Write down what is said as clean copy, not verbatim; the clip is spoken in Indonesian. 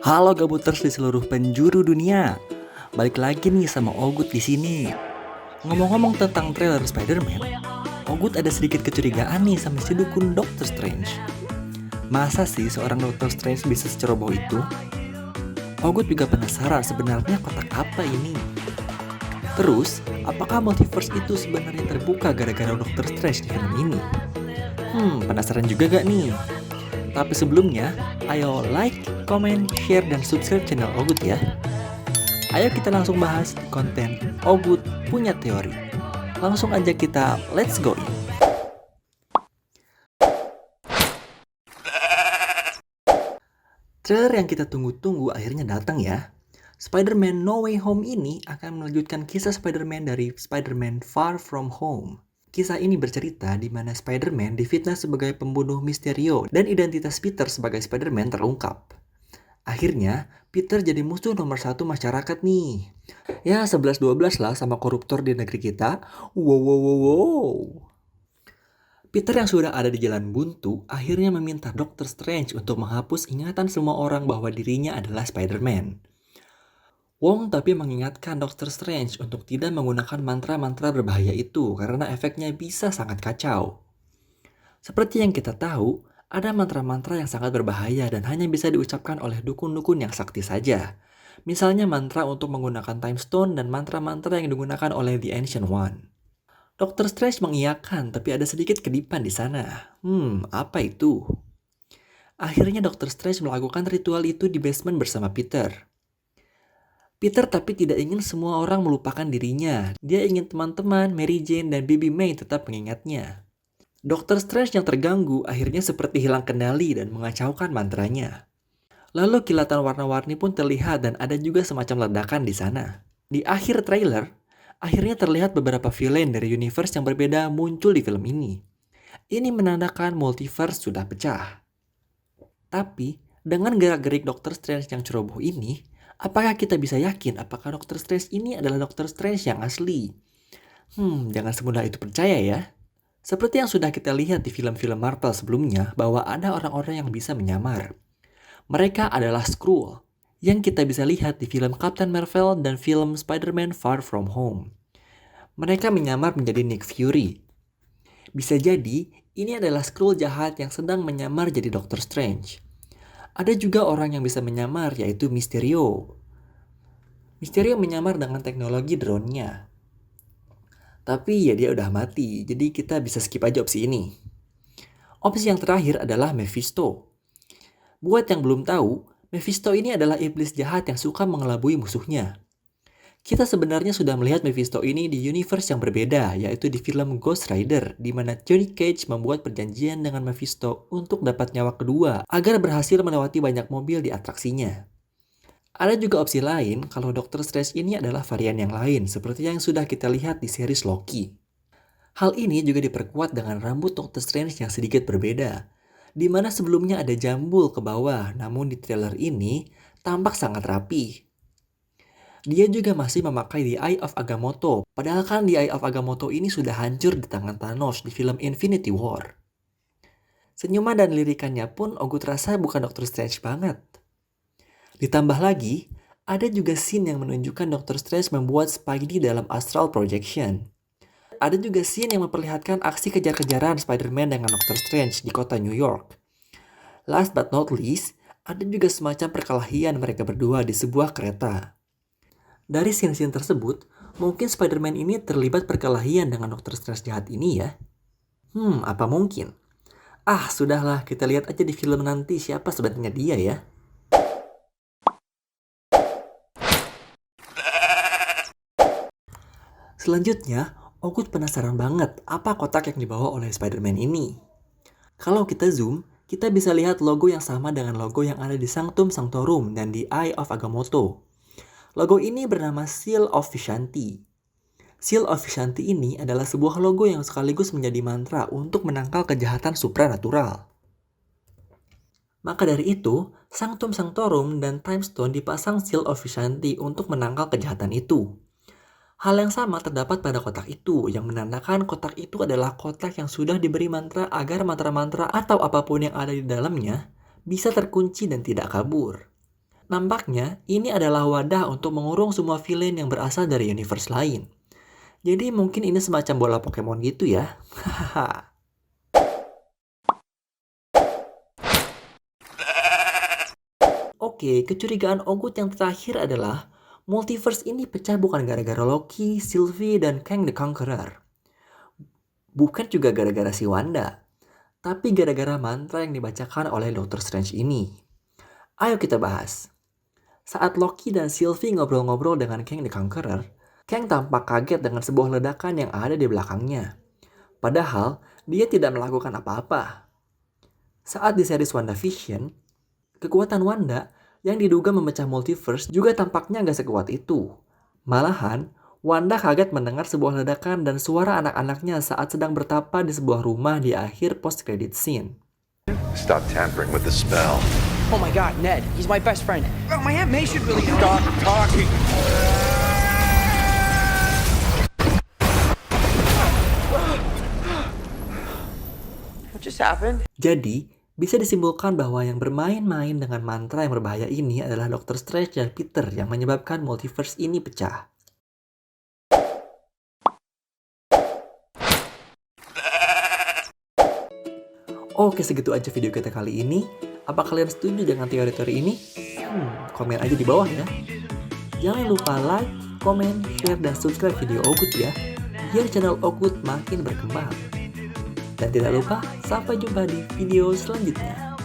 Halo gabuters di seluruh penjuru dunia. Balik lagi nih sama Ogut di sini. Ngomong-ngomong tentang trailer Spider-Man, Ogut ada sedikit kecurigaan nih sama si dukun Doctor Strange. Masa sih seorang Doctor Strange bisa seceroboh itu? Ogut juga penasaran sebenarnya kotak apa ini. Terus, apakah multiverse itu sebenarnya terbuka gara-gara Doctor Strange di film ini? Penasaran juga gak nih? Tapi sebelumnya, ayo like, comment, share, dan subscribe channel Ogut ya. Ayo kita langsung bahas konten Ogut punya teori. Langsung aja kita let's go. Trailer yang kita tunggu-tunggu akhirnya datang ya. Spider-Man No Way Home ini akan melanjutkan kisah Spider-Man dari Spider-Man Far From Home. Kisah ini bercerita di mana Spider-Man difitnah sebagai pembunuh Mysterio dan identitas Peter sebagai Spider-Man terungkap. Akhirnya, Peter jadi musuh nomor 1 masyarakat nih. Ya 11-12 lah sama koruptor di negeri kita. Wow. Peter yang sudah ada di jalan buntu akhirnya meminta Doctor Strange untuk menghapus ingatan semua orang bahwa dirinya adalah Spider-Man. Wong tapi mengingatkan Doctor Strange untuk tidak menggunakan mantra-mantra berbahaya itu karena efeknya bisa sangat kacau. Seperti yang kita tahu, ada mantra-mantra yang sangat berbahaya dan hanya bisa diucapkan oleh dukun-dukun yang sakti saja. Misalnya mantra untuk menggunakan Time Stone dan mantra-mantra yang digunakan oleh The Ancient One. Doctor Strange mengiyakan, tapi ada sedikit kedipan di sana. Apa itu? Akhirnya Doctor Strange melakukan ritual itu di basement bersama Peter. Peter tapi tidak ingin semua orang melupakan dirinya. Dia ingin teman-teman, Mary Jane, dan Baby May tetap mengingatnya. Doctor Strange yang terganggu akhirnya seperti hilang kendali dan mengacaukan mantranya. Lalu kilatan warna-warni pun terlihat dan ada juga semacam ledakan di sana. Di akhir trailer, akhirnya terlihat beberapa villain dari universe yang berbeda muncul di film ini. Ini menandakan multiverse sudah pecah. Tapi, dengan gerak-gerik Doctor Strange yang ceroboh ini, apakah kita bisa yakin apakah Doctor Strange ini adalah Doctor Strange yang asli? Jangan semudah itu percaya ya. Seperti yang sudah kita lihat di film-film Marvel sebelumnya, bahwa ada orang-orang yang bisa menyamar. Mereka adalah Skrull, yang kita bisa lihat di film Captain Marvel dan film Spider-Man Far From Home. Mereka menyamar menjadi Nick Fury. Bisa jadi, ini adalah Skrull jahat yang sedang menyamar jadi Doctor Strange. Ada juga orang yang bisa menyamar, yaitu Mysterio. Mysterio menyamar dengan teknologi drone-nya. Tapi ya dia udah mati, jadi kita bisa skip aja opsi ini. Opsi yang terakhir adalah Mephisto. Buat yang belum tahu, Mephisto ini adalah iblis jahat yang suka mengelabui musuhnya. Kita sebenarnya sudah melihat Mephisto ini di universe yang berbeda, yaitu di film Ghost Rider, di mana Johnny Cage membuat perjanjian dengan Mephisto untuk dapat nyawa kedua, agar berhasil melewati banyak mobil di atraksinya. Ada juga opsi lain kalau Doctor Strange ini adalah varian yang lain, seperti yang sudah kita lihat di series Loki. Hal ini juga diperkuat dengan rambut Doctor Strange yang sedikit berbeda, di mana sebelumnya ada jambul ke bawah, namun di trailer ini tampak sangat rapi. Dia juga masih memakai The Eye of Agamotto, padahal kan The Eye of Agamotto ini sudah hancur di tangan Thanos di film Infinity War. Senyuman dan lirikannya pun Ogut rasa bukan Doctor Strange banget. Ditambah lagi, ada juga scene yang menunjukkan Doctor Strange membuat Spidey dalam astral projection. Ada juga scene yang memperlihatkan aksi kejar-kejaran Spider-Man dengan Doctor Strange di kota New York. Last but not least, ada juga semacam perkelahian mereka berdua di sebuah kereta. Dari scene-scene tersebut, mungkin Spider-Man ini terlibat perkelahian dengan Doctor Strange jahat ini ya. Apa mungkin? Sudahlah, kita lihat aja di film nanti siapa sebenarnya dia ya. Selanjutnya, Ogut penasaran banget apa kotak yang dibawa oleh Spider-Man ini. Kalau kita zoom, kita bisa lihat logo yang sama dengan logo yang ada di Sanctum Sanctorum dan di Eye of Agamotto. Logo ini bernama Seal of Vishanti. Seal of Vishanti ini adalah sebuah logo yang sekaligus menjadi mantra untuk menangkal kejahatan supranatural. Maka dari itu, Sanctum Sanctorum dan Time Stone dipasang Seal of Vishanti untuk menangkal kejahatan itu. Hal yang sama terdapat pada kotak itu, yang menandakan kotak itu adalah kotak yang sudah diberi mantra agar mantra-mantra atau apapun yang ada di dalamnya bisa terkunci dan tidak kabur. Nampaknya ini adalah wadah untuk mengurung semua villain yang berasal dari universe lain. Jadi mungkin ini semacam bola Pokemon gitu ya. Hahaha. Oke, kecurigaan Ogut yang terakhir adalah multiverse ini pecah bukan gara-gara Loki, Sylvie, dan Kang the Conqueror. Bukan juga gara-gara si Wanda, tapi gara-gara mantra yang dibacakan oleh Doctor Strange ini. Ayo kita bahas. Saat Loki dan Sylvie ngobrol-ngobrol dengan Kang the Conqueror, Kang tampak kaget dengan sebuah ledakan yang ada di belakangnya. Padahal, dia tidak melakukan apa-apa. Saat di series WandaVision, kekuatan Wanda yang diduga memecah multiverse juga tampaknya nggak sekuat itu. Malahan, Wanda kaget mendengar sebuah ledakan dan suara anak-anaknya saat sedang bertapa di sebuah rumah di akhir post-credit scene. Stop tampering with the spell. Oh my god, Ned, he's my best friend. Oh, my Aunt May should really know. Stop talking! What just happened? Jadi, bisa disimpulkan bahwa yang bermain-main dengan mantra yang berbahaya ini adalah Doctor Strange dan Peter yang menyebabkan multiverse ini pecah. Oke, segitu aja video kita kali ini. Apa kalian setuju dengan teori-teori ini? Komen aja di bawah ya. Jangan lupa like, komen, share, dan subscribe video Ogut ya, biar channel Ogut makin berkembang. Dan tidak lupa, sampai jumpa di video selanjutnya.